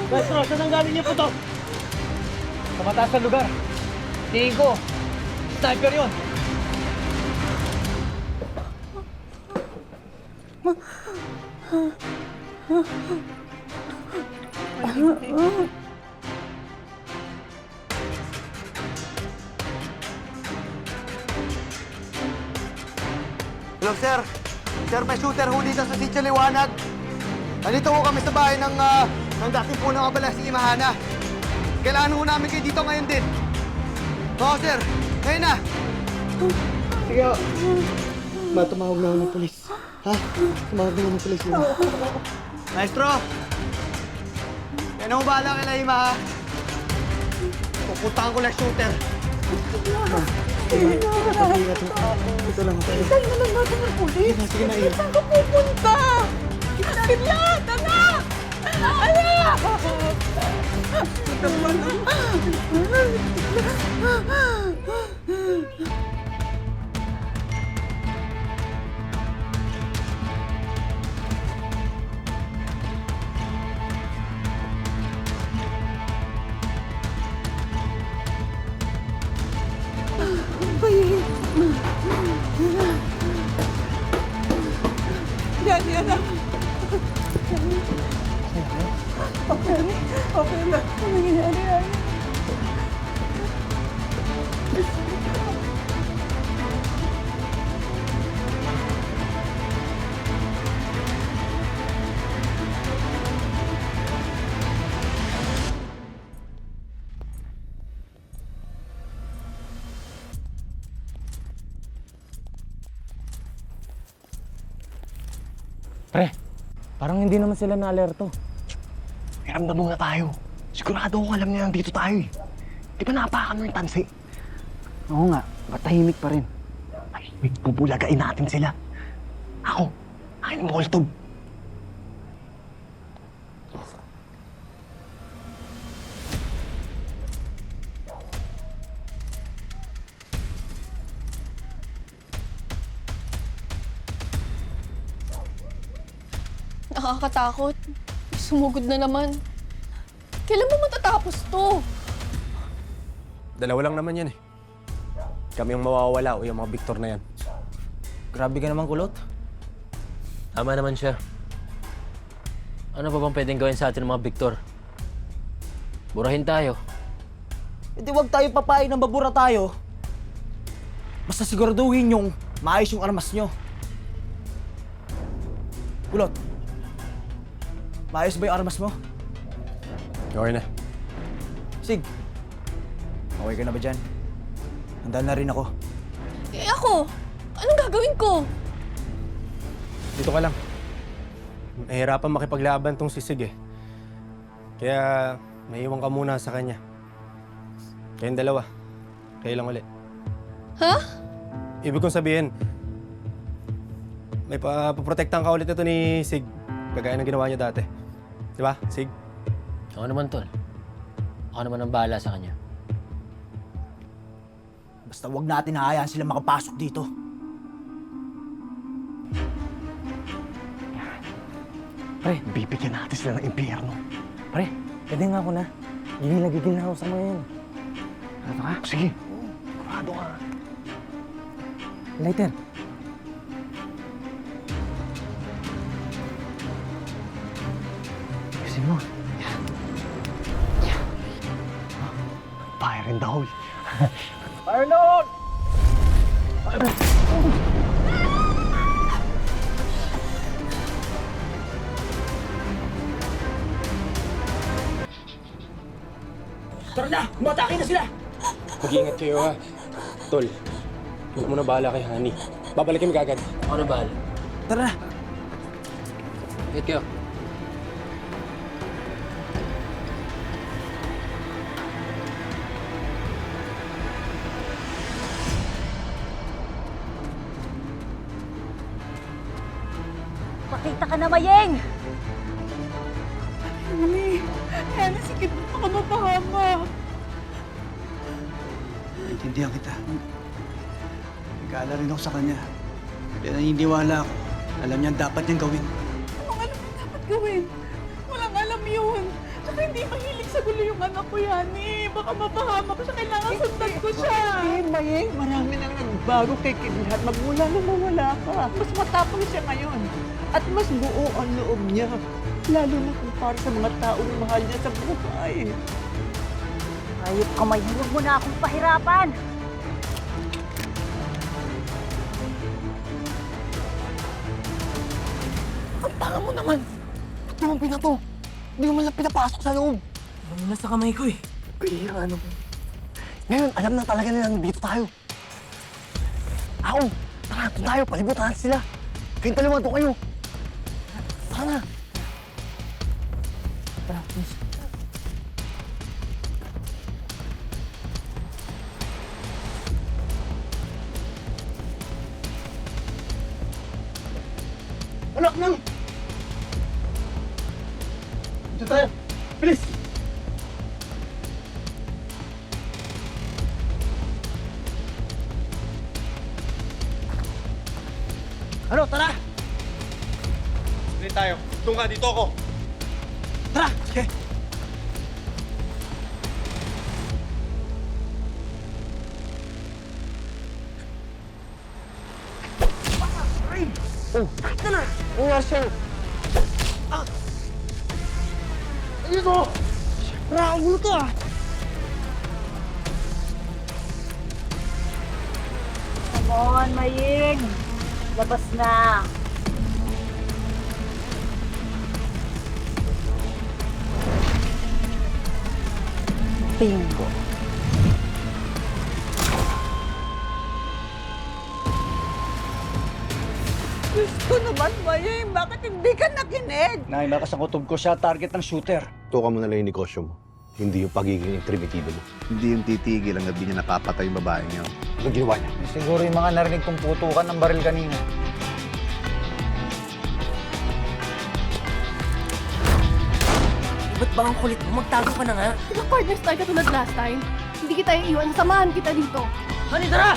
Maestro, saan ang galing niyo po to? Sa mataas na lugar. Tingin ko, sniper yun. Hello, sir. Sir, may shooter ho dito sa Sitio Liwanag. Nandito ho kami sa bahay ng dating punong abala si Imahana. Kailangan ho namin kayo dito ngayon din. Oo, sir. Ngayon na. Sige ho. Tumawag na ako ng polis. Ha? Tumawag na ako ng polis. Maestro! Yan ho bahala kay Laima, ha? Pupuntahan ko lang shooter. Ito lang tayo. Tayo na lang natin ng pulis. Sige na, Iyo. Saan ka pupunta? Sila! Tana! Ala! Yan na. Okay na. Ano nangyayari yan? Pre, parang hindi naman sila na-alerto. Ramdam muna tayo. Sigurado ko alam niya nandito tayo eh. Di ba napakan mo yung tansi? Oo nga, ba't tahimik pa rin? Ay, wait, pupulagain natin sila. Ako, akin ang Molotov. Nakakatakot. Sumugod na naman. Kailan mo matatapos to? Dalawa lang naman yan eh. Kami yung mawawala o yung mga Victor na yan. Grabe ka naman, kulot. Tama naman siya. Ano pa bang pwedeng gawin sa atin ng mga Victor? Burahin tayo. E di wag tayo papayag ng babura tayo. Basta siguraduhin yung maayos yung armas nyo. Kulot, maayos ba yung armas mo? Okay na. Sig, okay ka na ba dyan? Handa na rin ako. Eh ako, anong gagawin ko? Dito ka lang. Nahihirapan makipaglaban tong si Sig eh. Kaya naiwan ka muna sa kanya. Kayong dalawa. Kayo lang ulit. Ha? Ibig kong sabihin, may paprotektahan ka ulit ito ni Sig. Kagaya ng ginawa niya dati. Di ba, Sig? Ako naman, tol. Ako naman ang bahala sa kanya. Basta wag natin hahayaan sila makapasok dito. Pre, bibigyan natin sila ng impyerno. Pre, pwede nga ako na. Gigil na ako sa mga yan. Ano ka? Sige. Kurado ka. Lighter. Kasi mo. Yan. Yan. Fire in the hole. Arnold! Tara na! Umatake na sila! Mag-iingat kayo ha. Tol, huwag mo na bahala kay Honey. Babalik kami kagad. Ako na bahala. Tara na! Ingat kayo. Pakita ka na, Mayeng! Henry, sikit mo ka mapahama. Naiintindihan kita. Nag-aalala rin ako sa kanya. Kaya naniniwala ako. Alam niya ang dapat niyang gawin. Anong alam na dapat gawin? Walang alam yun. Tsaka hindi mahilig sa gulo yung anak ko yan eh. Baka mapahama ko siya. Kailangan sundan ko siya. Mayeng, marami nang nagbago kay Kidlat. Magmula nung mawala ka. Mas matapang siya ngayon. At mas buo ang loob niya. Lalo na kung para sa mga taong mahal niya sa buhay. Ayop ka, Mayeng. Huwag mo na akong pahirapan. Ang tanga mo naman! Ba't naman pinato? Hindi mo man lang pinapasok sa loob. Ano na sa kamay ko eh. Kaya ano? Ngayon, alam na talaga nila nandito tayo. Ako, tara, doon tayo. Palibutan natin sila. Kayong dalawa, doon kayo. Tara na. Tara, please. Anak nang! Dito tayo. Bilis! Ano, tara! Sige tayo. Doon ka, dito ako. Tara! Sige. Oh, ito na! Nangyari sa'yo. Ayun o! Raul ka! Come on, Mayeng. Labas na. Bingo. Diyos ko naman, Mayeng. Bakit hindi ka nakinig? Nay, malakas ang kutob ko siya. Target ng shooter. Tuka mo na lang yung negosyo mo. Hindi yung pagiging intrimitido mo. Hindi yung titigil hanggang di niya napapatay yung babae niya. Anong ginawa niya? Siguro yung mga narinig kong putukan ng baril kanina. Ba't ba ang kulit mo? Magtago ka na nga. Diba partners tayo katulad last time? Hindi kita iiwan. Samahan kita dito. Honey, tara!